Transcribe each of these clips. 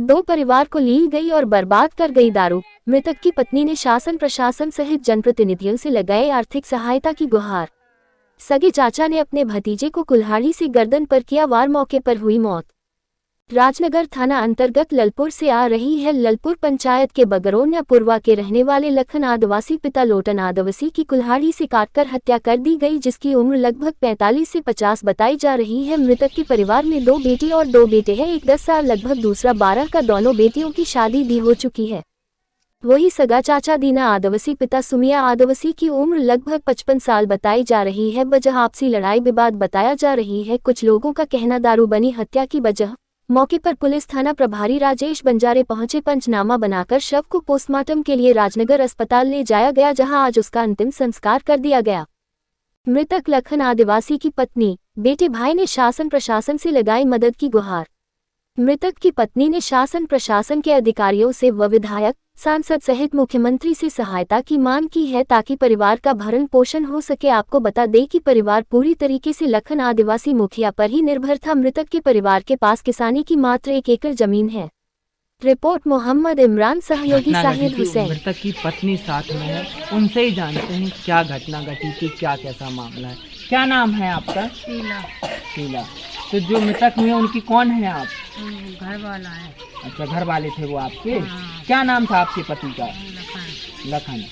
2 परिवार को ली गई और बर्बाद कर गई दारू। मृतक की पत्नी ने शासन प्रशासन सहित जनप्रतिनिधियों से लगाए आर्थिक सहायता की गुहार। सगे चाचा ने अपने भतीजे को कुल्हाड़ी से गर्दन पर किया वार, मौके पर हुई मौत। राजनगर थाना अंतर्गत ललपुर से आ रही है ललपुर पंचायत के बगरौनिया पुरवा के रहने वाले लखन आदिवासी पिता लोटन आदिवासी की कुल्हाड़ी से काटकर हत्या कर दी गई, जिसकी उम्र लगभग 45 से 50 बताई जा रही है। मृतक के परिवार में 2 बेटी और 2 बेटे हैं, एक 10 साल लगभग, दूसरा 12 का। दोनों बेटियों की शादी दी हो चुकी है। वही सगा चाचा दीना आदिवासी पिता सुमिया आदिवासी की उम्र लगभग 55 साल बताई जा रही है। वजह आपसी लड़ाई विवाद बताया जा रही है। कुछ लोगों का कहना दारू बनी हत्या की वजह। मौके पर पुलिस थाना प्रभारी राजेश बंजारे पहुंचे। पंचनामा बनाकर शव को पोस्टमार्टम के लिए राजनगर अस्पताल ले जाया गया, जहां आज उसका अंतिम संस्कार कर दिया गया। मृतक लखन आदिवासी की पत्नी, बेटे, भाई ने शासन प्रशासन से लगाई मदद की गुहार। मृतक की पत्नी ने शासन प्रशासन के अधिकारियों से व विधायक, सांसद सहित मुख्यमंत्री से सहायता की मांग की है, ताकि परिवार का भरण पोषण हो सके। आपको बता दें कि परिवार पूरी तरीके से लखन आदिवासी मुखिया पर ही निर्भर था। मृतक के परिवार के पास किसानी की मात्र 1 एकड़ जमीन है। रिपोर्ट मोहम्मद इमरान, सहयोगी साहिल हुसैन। मृतक की पत्नी साथ में है, उनसे ही जानते हैं क्या घटना घटी थी, क्या कैसा मामला है। क्या नाम है आपका? शीला। शीला। तो जो मृतक हुए उनकी कौन है आप? घर वाला है। अच्छा, घर वाले थे वो आपके? हाँ। क्या नाम था आपके पति का? लखन। लखन।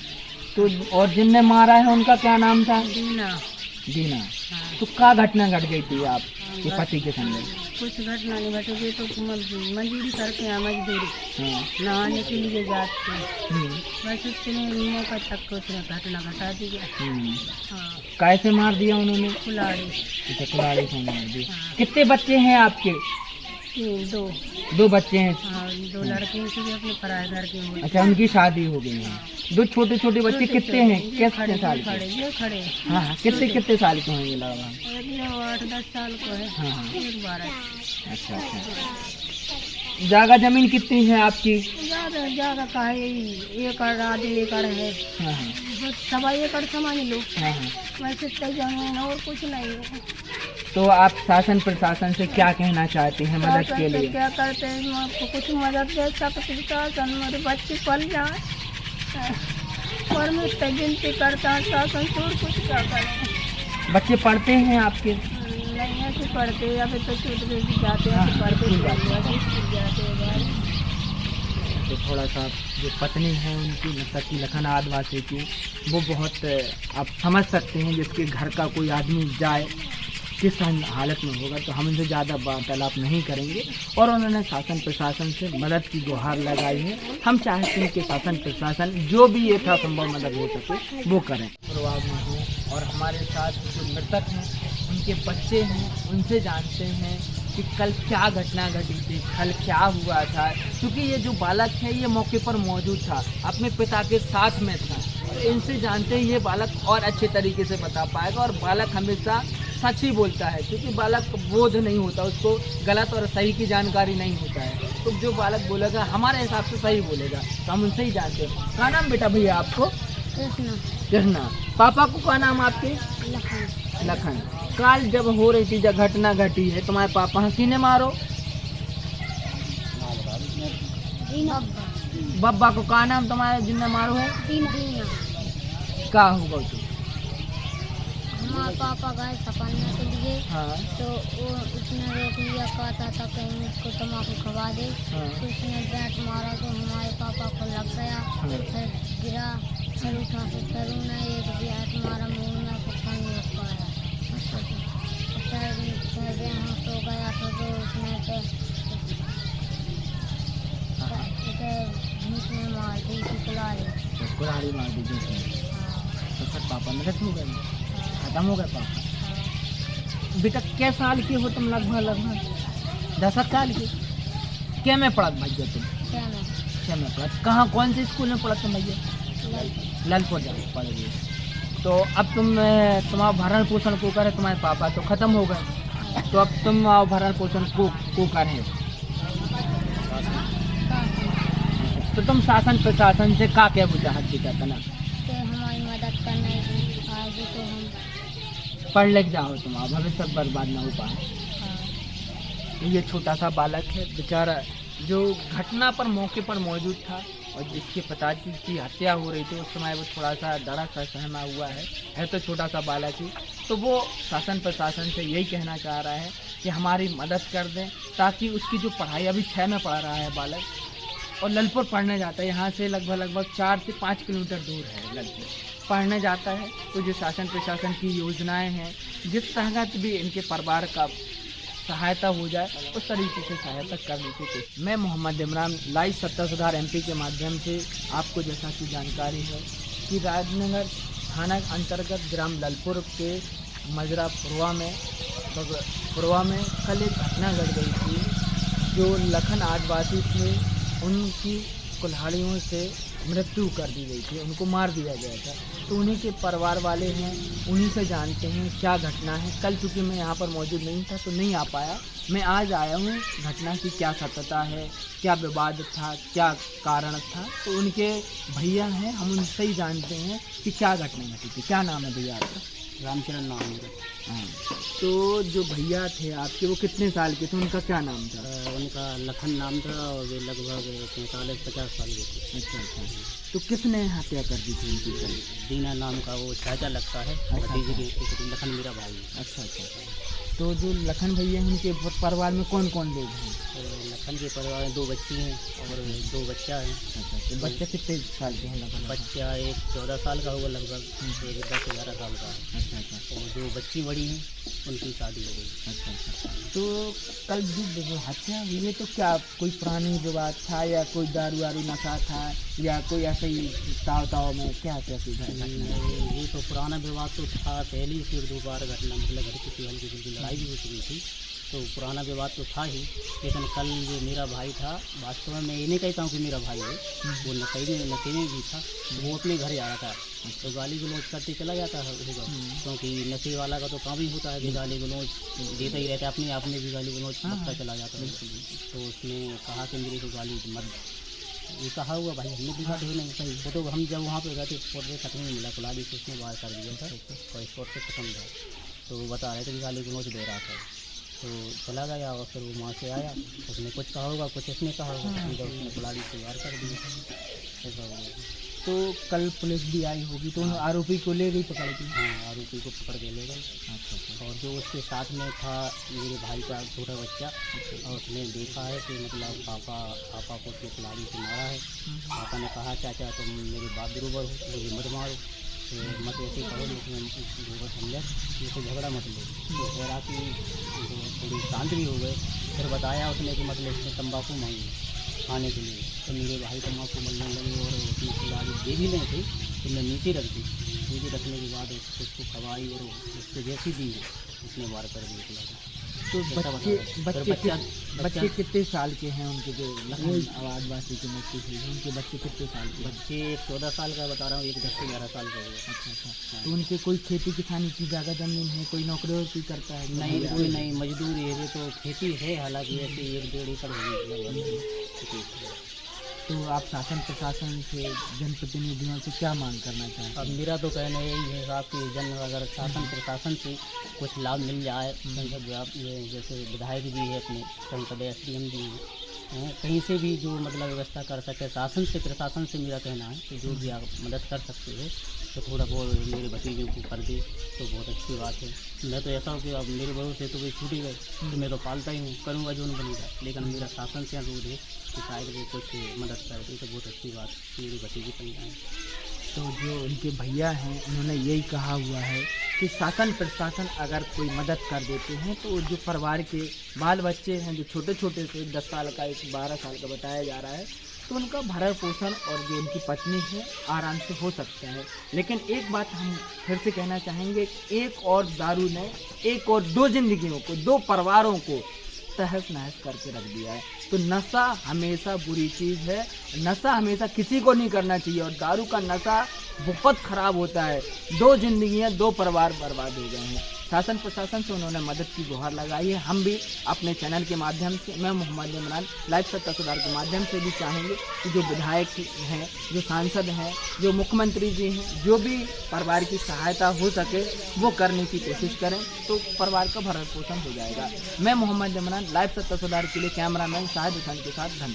तो और जिनने मारा है उनका क्या नाम था? दीना। दीना। हाँ। तो क्या घटना घट गई थी आपके पति के संग? कुछ घटना नहीं घटेगी तो मजदूरी करके यहाँ मजदूरी हाँ। नहाने के लिए जाते हैं, हम्म, बस उसने मौका तक को उसने घटना घटा दी है। हाँ। कैसे मार दिया उन्होंने? कुल्हाड़ी। अच्छा, कुल्हाड़ी से मार दी। हाँ। कितने बच्चे हैं आपके? 2। 2 बच्चे हैं। हाँ, 2 लड़के से भी अपने पराए घर के हुए। अच्छा, उनकी शादी हो गई है। 2 छोटे छोटे बच्चे कितने हैं? कितने साल के? ये खड़े। हाँ हाँ, कितने साल के होंगे लगभग? एक 8-10 साल को है। हाँ हाँ। एक 12। अच्छा अच्छा। जगह जमीन कितनी है आपकी? ज्यादा ज्यादा का है, यही 1 एकड़ आधे एकड़ है। हाँ हाँ। बस 1.25 एकड़ समझ लो। हाँ हाँ। वैसे तो जमीन और कुछ नहीं है। तो आप शासन प्रशासन से क्या कहना चाहते हैं मदद के लिए? क्या करते हैं, आपको कुछ मदद दे सकते शासन, मेरे बच्चे पल जाए और मैं तो गिनती करता हूँ शासन छोड़ कुछ क्या करें। बच्चे पढ़ते हैं आपके? नहीं ऐसे पढ़ते, अभी तो छूट भी जाते हैं, हाँ, ऐसे पढ़ते स्कूल जाते हैं। स्कूल जाते हैं। तो थोड़ा सा जो पत्नी है उनकी, मतलब कि लखन आदिवासी की, वो बहुत आप समझ सकते हैं जिसके घर का कोई आदमी जाए किस हालत में होगा। तो हम इनसे ज़्यादा वार्तालाप नहीं करेंगे। और उन्होंने शासन प्रशासन से मदद की गुहार लगाई है। हम चाहते हैं कि शासन प्रशासन जो भी यथासंभव मदद हो सके वो करें। प्रभाव में हो और हमारे साथ जो मृतक हैं उनके बच्चे हैं, उनसे जानते हैं कि कल क्या घटना घटी थी, कल क्या हुआ था। क्योंकि ये जो बालक है ये मौके पर मौजूद था, अपने पिता के साथ में था। और इनसे जानते हैं ये बालक और अच्छे तरीके से बता पाएगा। और बालक हमेशा सच ही बोलता है, क्योंकि बालक बोध नहीं होता, उसको गलत और सही की जानकारी नहीं होता है। तो जो बालक बोलेगा हमारे हिसाब से सही बोलेगा। तो हम उनसे ही जानते हैं। क्या नाम बेटा भैया आपको? कृष्णा। पापा को क्या नाम आपके? लखन। काल जब हो रही थी, जब घटना घटी है, तुम्हारे पापा हंसी ने मारो? बब्बा को क्या नाम तुम्हारे जिन्ने मारो है? क्या होगा तुम? हमारे पापा गए सपने के लिए। हाँ। तो वो उसने रोक लिया, कहता था कहीं उसको तम्बाकू खवा दे। हाँ। तो उसने बैट मारा तो हमारे पापा को लग गया। हाँ। फिर गिरा, फिर उठा तो फिर उन्हें एक बैट मारा मुँह में, तो फन लग पाया। फिर यहाँ सो गया था तो उसने तो भूत में मार दी थी कुल्हाड़ी। कुल्हाड़ी मार दी थी। तो फिर पापा मृत हो गए, खत्म हो गए पापा। बेटा क्या साल के हो तुम? लगभग 10 साल के। क्या में पढ़त भैया तुम? क्या में पढ़त? कहाँ, कौन से स्कूल में पढ़त तुम भैया? ललपुर जा पढ़ गए। तो अब तुम्हारा भरण पोषण को करे तुम्हारे पापा, तो खत्म हो गए। तो अब तुम भरण पोषण को करें, तो तुम शासन प्रशासन से का क्या बुझाहट की कहता ना? तो हमारी मदद करने की आगे तो हम पढ़ लिख जाओ, तुम्हारा भविष्य बर्बाद ना हो पाए। हाँ। ये छोटा सा बालक है बेचारा, जो घटना पर मौके पर मौजूद था और जिसके पिताजी की हत्या हो रही थी, उस समय वो थोड़ा सा डरा सा सहमा हुआ है तो छोटा सा बालक ही। तो वो शासन प्रशासन से यही कहना चाह रहा है कि हमारी मदद कर दें, ताकि उसकी जो पढ़ाई, अभी 6 में पढ़ रहा है बालक और ललपुर पढ़ने जाता है, यहाँ से लगभग 4 से 5 किलोमीटर दूर है ललपुर पढ़ने जाता है। तो जो शासन प्रशासन की योजनाएं हैं, जिस तरह भी इनके परिवार का सहायता हो जाए, उस तरीके से सहायता करने की कोशिश। मैं मोहम्मद इमरान, लाइव सत्ता सुधार MP के माध्यम से आपको जैसा कि जानकारी है कि राजनगर थाना अंतर्गत ग्राम ललपुर के मजरा पुरवा में कल एक घटना घट गई थी। जो लखन आदिवासी थे, उनकी कुल्हाड़ियों से मृत्यु कर दी गई थी, उनको मार दिया गया था। तो उन्हीं के परिवार वाले हैं, उन्हीं से जानते हैं क्या घटना है। कल चूँकि मैं यहाँ पर मौजूद नहीं था तो नहीं आ पाया, मैं आज आया हूँ। घटना की क्या सत्यता है, क्या विवाद था, क्या कारण था, तो उनके भैया हैं, हम उनसे ही जानते हैं कि क्या घटना घटी थी। क्या नाम है भैया आपका? रामचरण नाम है। हाँ, तो जो भैया थे आपके, वो कितने साल के थे, उनका क्या नाम था? उनका लखन नाम था और वे लगभग 45-50 साल के थे। अच्छा। तो किसने हत्या कर दी थी उनकी कल? दीना नाम का वो चाचा लगता है, भतीजे के। लखन मेरा भाई है। अच्छा। तो जो लखन भैया हैं, उनके परिवार में कौन कौन लोग हैं? लखन के परिवार में 2 बच्ची हैं और 2 बच्चा है। अच्छा, तो बच्चे कितने साल के हैं लगभग? बच्चा एक 14 साल का होगा लगभग, एक 10-11 साल का है। अच्छा। और 2 बच्ची बड़ी हैं, उनकी शादी हो गई। अच्छा। तो कल जो हत्या हुई है, तो क्या कोई पुरानी विवाद था या कोई दारू नशा था या कोई ऐसे ही ताव में क्या सीधा? ये तो पुराना विवाद तो था पहले से 2 बार घटना, मतलब घर की हल्की फुल्की लड़ाई भी हो चुकी थी, तो पुराना विवाद तो था ही। लेकिन कल जो मेरा भाई था, वास्तव में मैं ये नहीं कहता हूँ कि मेरा भाई है, वो नशे में भी था। वो अपने घर जा रहा था तो गाली गलौज करते चला जाता होगा, क्योंकि नशे वाला का तो काम ही होता है कि गाली गलौज देता ही रहता है, अपने आप में भी गाली गलौज करता चला जाता है। तो उसने कहा कि मेरे को गाली मत, ये कहा हुआ भाई हमने दिखा तो नहीं सही। वो तो हम जब वहाँ पे गए थे स्पॉट पे खत्म नहीं मिला, कुल्हाड़ी से उसने बाहर कर दिया था और स्पॉट से खत्म था। तो वो बता रहे थे कि गाली गलौज दे रहा था। तो चला गया और फिर वो वहाँ से आया, उसने कुछ कहा होगा, कुछ इसने कहा होगा, जब उसने कुल्हाड़ी से बाहर कर दिया ऐसा हो गया। तो कल पुलिस भी आई होगी, तो उन आरोपी को ले गई पकड़ के? हाँ, आरोपी को पकड़ के ले गए। अच्छा। और जो उसके साथ में था मेरे भाई का छोटा बच्चा, और उसने देखा है कि मतलब पापा को उसने कुल्हाड़ी से मारा है। पापा ने कहा चाचा तुम मेरे बाप बरोबर हो, मुझे मत मारो, मत ऐसे करो, लेकिन समझा मुझसे झगड़ा मत लो। तो कह कि थोड़ी शांत भी हो गए। फिर बताया उसने कि मतलब इसने तम्बाकू मांगी खाने के लिए, तो मेरे भाई तम्बाकू मलने लगे और उसकी कुल्हाड़ी दे भी नहीं थी, तो मैं नीचे रख दी। नीचे रखने के बाद उसको खवाई और उसको जैसी दी उसने वार कर दी कुल्हाड़ी। तो बच्चे कितने साल के हैं उनके, जो लखन आदिवासी की मृत्यु हुई है, उनके बच्चे कितने साल के? बच्चे एक 14 साल का बता रहा हूँ, एक 10 से 11 साल का होगा। अच्छा। तो उनके कोई खेती किसानी की ज़्यादा ज़मीन है, कोई नौकरी वोकरी करता है? नहीं, कोई नहीं, मजदूर है। तो खेती है, हालांकि ऐसे 1-1.5 एकड़ होगी। तो आप शासन प्रशासन से, जनप्रतिनिधियों से क्या मांग करना चाहते हैं? अब मेरा तो कहना यही है साहब कि अगर शासन प्रशासन से कुछ लाभ मिल जाए, जैसे विधायक भी है अपने संसद, SDM भी है, कहीं से भी जो मतलब व्यवस्था कर सके शासन से प्रशासन से, मेरा कहना है कि जो भी आप मदद कर सकते हो तो थोड़ा बहुत मेरे भतीजे को कर दे तो बहुत अच्छी बात है। मैं तो ऐसा हूँ कि अब मेरे बड़ों से तो कोई छूट ही गए, तो मैं तो पालता ही हूँ, करूँगा जो नहीं बनेगा। लेकिन मेरा शासन से अनुरोध है कि शायद वो कुछ मदद कर दे तो बहुत अच्छी बात मेरी भतीजी बन जाए। तो जो उनके भैया हैं, उन्होंने यही कहा हुआ है कि शासन प्रशासन अगर कोई मदद कर देते हैं तो जो परिवार के बाल बच्चे हैं, जो छोटे छोटे से 10 साल का, एक 12 साल का बताया जा रहा है, तो उनका भरण पोषण और जो उनकी पत्नी है आराम से हो सकता है। लेकिन एक बात हम फिर से कहना चाहेंगे, एक और दारू ने एक और 2 जिंदगियों को, 2 परिवारों को तहस नहस करके रख दिया है। तो नशा हमेशा बुरी चीज़ है, नशा हमेशा किसी को नहीं करना चाहिए, और दारू का नशा बहुत ख़राब होता है। 2 जिंदगियां, 2 परिवार बर्बाद हो गए हैं। शासन प्रशासन से उन्होंने मदद की गुहार लगाई है। हम भी अपने चैनल के माध्यम से, मैं मोहम्मद इमरान, लाइव सत्ता सुधार के माध्यम से भी चाहेंगे कि जो विधायक हैं, जो सांसद हैं, जो मुख्यमंत्री जी हैं, जो भी परिवार की सहायता हो सके वो करने की कोशिश करें, तो परिवार का भरण पोषण हो जाएगा। मैं मोहम्मद इमरान, लाइव सत्ता सुधार के लिए कैमरामैन शाहिद हुसैन के साथ धन्यवाद।